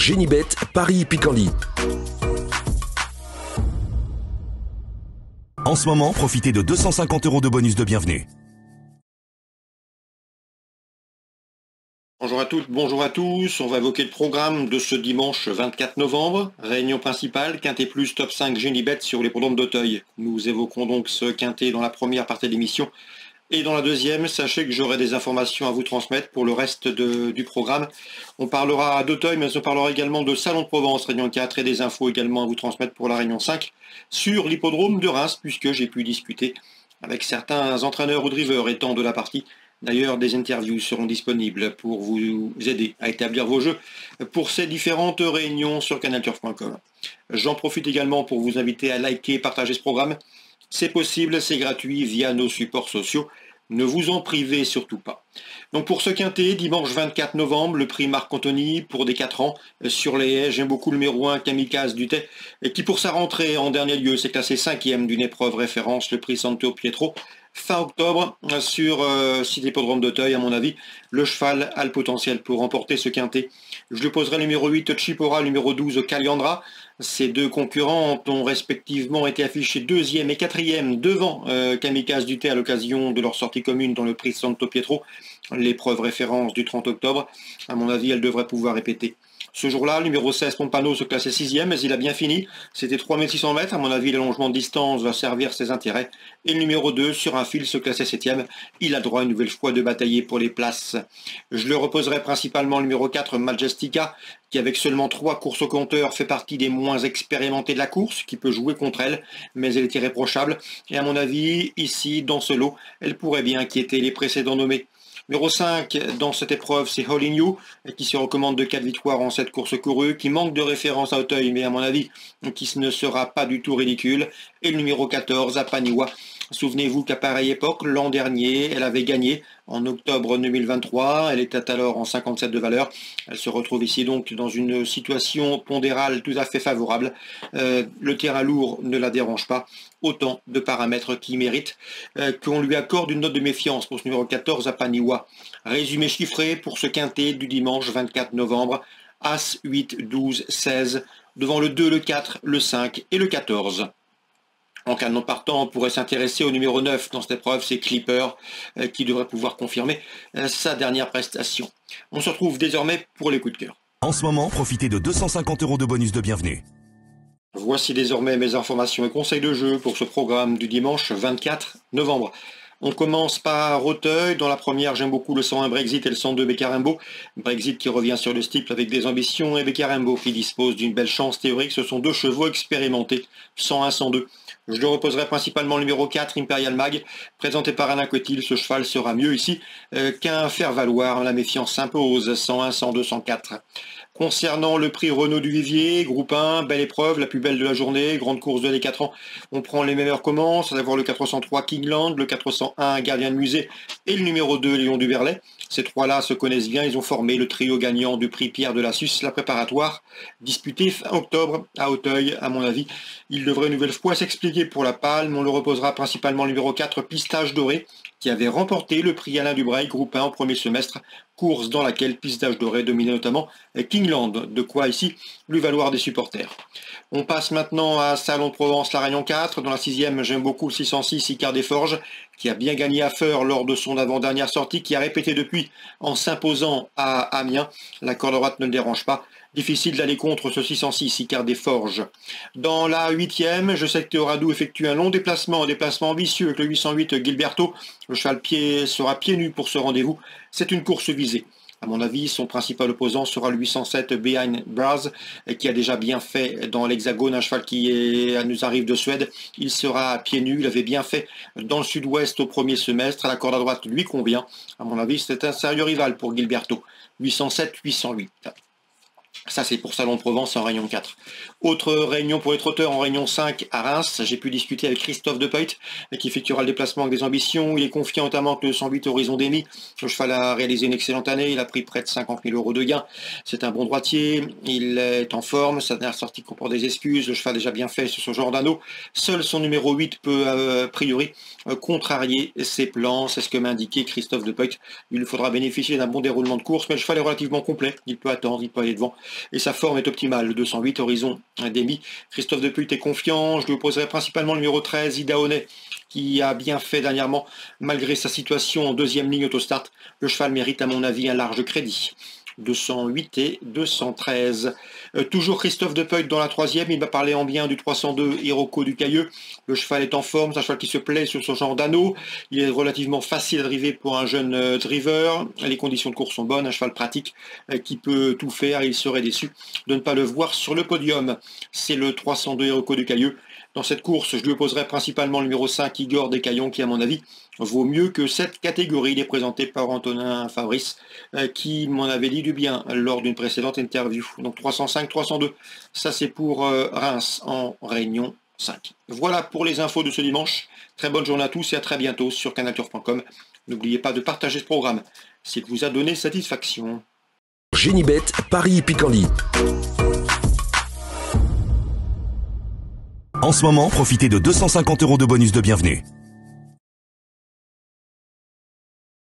Génibet, Paris-Picardie. En ce moment, profitez de 250 € de bonus de bienvenue. Bonjour à toutes, bonjour à tous. On va évoquer le programme de ce dimanche 24 novembre. Réunion principale, Quintet Plus Top 5 Génibet sur les l'hippodrome d'Auteuil. Nous évoquons donc ce Quintet dans la première partie de l'émission. Et dans la deuxième, sachez que j'aurai des informations à vous transmettre pour le reste du programme. On parlera d'Auteuil, mais on parlera également de Salon de Provence, Réunion 4, et des infos également à vous transmettre pour la Réunion 5 sur l'hippodrome de Reims, puisque j'ai pu discuter avec certains entraîneurs ou drivers étant de la partie. D'ailleurs, des interviews seront disponibles pour vous aider à établir vos jeux pour ces différentes réunions sur canalturf.com. J'en profite également pour vous inviter à liker et partager ce programme. C'est possible, c'est gratuit via nos supports sociaux. Ne vous en privez surtout pas. Donc pour ce quintet, dimanche 24 novembre, le prix Marc-Anthony pour des 4 ans sur les haies. J'aime beaucoup le numéro 1, Kamikaze Dutet, qui pour sa rentrée en dernier lieu s'est classé 5e d'une épreuve référence, le prix Santo Pietro. Fin octobre, sur site hippodrome d'Auteuil, à mon avis, le cheval a le potentiel pour remporter ce quintet. Je lui poserai le numéro 8, Chipora, le numéro 12, Caliandra. Ces deux concurrents ont respectivement été affichés 2e et 4e devant Kamikaze Dutet à l'occasion de leur sortie commune dans le prix Santo Pietro, l'épreuve référence du 30 octobre. À mon avis, elle devrait pouvoir répéter. Ce jour-là, le numéro 16, Pompano, se classait 6e, mais il a bien fini. C'était 3600 mètres. À mon avis, l'allongement de distance va servir ses intérêts. Et le numéro 2, sur un fil, se classait 7e. Il a droit une nouvelle fois de batailler pour les places. Je le reposerai principalement le numéro 4, Majestica, qui avec seulement 3 courses au compteur fait partie des moins expérimentés de la course, qui peut jouer contre elle, mais elle est irréprochable. Et à mon avis, ici, dans ce lot, elle pourrait bien inquiéter les précédents nommés. Numéro 5 dans cette épreuve, c'est All In You, qui se recommande de 4 victoires en 7 courses courues, qui manque de référence à Auteuil, mais à mon avis, qui ne sera pas du tout ridicule. Et le numéro 14, Apaniwa. Souvenez-vous qu'à pareille époque, l'an dernier, elle avait gagné en octobre 2023. Elle était alors en 57 de valeur. Elle se retrouve ici donc dans une situation pondérale tout à fait favorable. Le terrain lourd ne la dérange pas. Autant de paramètres qui méritent qu'on lui accorde une note de méfiance pour ce numéro 14, Apaniwa. Résumé chiffré pour ce quintet du dimanche 24 novembre. As, 8, 12, 16, devant le 2, le 4, le 5 et le 14. En cas de non partant, on pourrait s'intéresser au numéro 9 dans cette épreuve, c'est Clipper, qui devrait pouvoir confirmer sa dernière prestation. On se retrouve désormais pour les coups de cœur. En ce moment, profitez de 250 € de bonus de bienvenue. Voici désormais mes informations et conseils de jeu pour ce programme du dimanche 24 novembre. On commence par Auteuil. Dans la première, j'aime beaucoup le 101 Brexit et le 102 Beccarimbo. Brexit qui revient sur le steeple avec des ambitions et Beccarimbo qui dispose d'une belle chance théorique. Ce sont deux chevaux expérimentés, 101-102. Je le reposerai principalement le numéro 4, Imperial Mag, présenté par Alain Cotil. Ce cheval sera mieux ici qu'un faire-valoir. La méfiance s'impose, 101, 102, 104. Concernant le prix Renaud du Vivier, groupe 1, belle épreuve, la plus belle de la journée, grande course de les 4 ans. On prend les meilleurs commences, à savoir le 403 Kingland, le 401 Gardien de Musée et le numéro 2 Léon du Berlay. Ces trois-là se connaissent bien, ils ont formé le trio gagnant du prix Pierre de la Suisse, la préparatoire, disputée fin octobre à Auteuil. À mon avis, il devrait une nouvelle fois s'expliquer pour la palme. On le reposera principalement le numéro 4, Pistache Doré, qui avait remporté le prix Alain Dubrail, groupe 1 au premier semestre, course dans laquelle Pistache Doré dominait notamment Kingland, de quoi ici lui valoir des supporters. On passe maintenant à Salon de Provence, la Réunion 4. Dans la 6e, j'aime beaucoup le 606 Icare des Forges, qui a bien gagné à Feur lors de son avant-dernière sortie, qui a répété depuis en s'imposant à Amiens. La corde droite ne le dérange pas. Difficile d'aller contre ce 606 Icare des Forges. Dans la 8e, je sais que Théoradou effectue un long déplacement, un déplacement ambitieux avec le 808 Gilberto. Le cheval sera pieds nus pour ce rendez-vous. C'est une course visée. À mon avis, son principal opposant sera le 807 Behind Bars, qui a déjà bien fait dans l'Hexagone, un cheval qui nous arrive de Suède. Il sera à pieds nus, il avait bien fait dans le sud-ouest au premier semestre. La corde à droite lui convient. À mon avis, c'est un sérieux rival pour Gilberto. 807-808. Ça, c'est pour Salon de Provence en Réunion 4. Autre réunion pour les trotteurs en Réunion 5 à Reims. J'ai pu discuter avec Christophe Depeut, qui effectuera le déplacement avec des ambitions. Il est confiant notamment que le 108 Horizon d'Emi. Le cheval a réalisé une excellente année. Il a pris près de 50 000 € de gains. C'est un bon droitier. Il est en forme. Sa dernière sortie comporte des excuses. Le cheval a déjà bien fait sur ce genre d'anneau. Seul son numéro 8 peut, a priori, contrarier ses plans. C'est ce que m'a indiqué Christophe Depeut. Il lui faudra bénéficier d'un bon déroulement de course, mais le cheval est relativement complet. Il peut attendre, il peut aller devant. et sa forme est optimale. Le 208 Horizon Demi. Christophe Depuy est confiant. Je lui opposerai principalement le numéro 13, Ida Honnet, qui a bien fait dernièrement malgré sa situation en deuxième ligne autostart. Le cheval mérite à mon avis un large crédit. 208 et 213. Toujours Christophe Depuy dans la troisième. Il m'a parlé en bien du 302 Hiroko du Cailleux. Le cheval est en forme, c'est un cheval qui se plaît sur ce genre d'anneau. Il est relativement facile à driver pour un jeune driver. Les conditions de course sont bonnes, un cheval pratique qui peut tout faire. Il serait déçu de ne pas le voir sur le podium. C'est le 302 Hiroko du Cailleux. Dans cette course, je lui opposerai principalement le numéro 5, Igor Descaillons, qui à mon avis vaut mieux que cette catégorie. Il est présenté par Antonin Fabrice, qui m'en avait dit du bien lors d'une précédente interview. Donc 305, 302, ça c'est pour Reims en Réunion 5. Voilà pour les infos de ce dimanche. Très bonne journée à tous et à très bientôt sur canalturf.com. N'oubliez pas de partager ce programme s'il vous a donné satisfaction. Génibet, Paris Picanli. En ce moment, profitez de 250 € de bonus de bienvenue.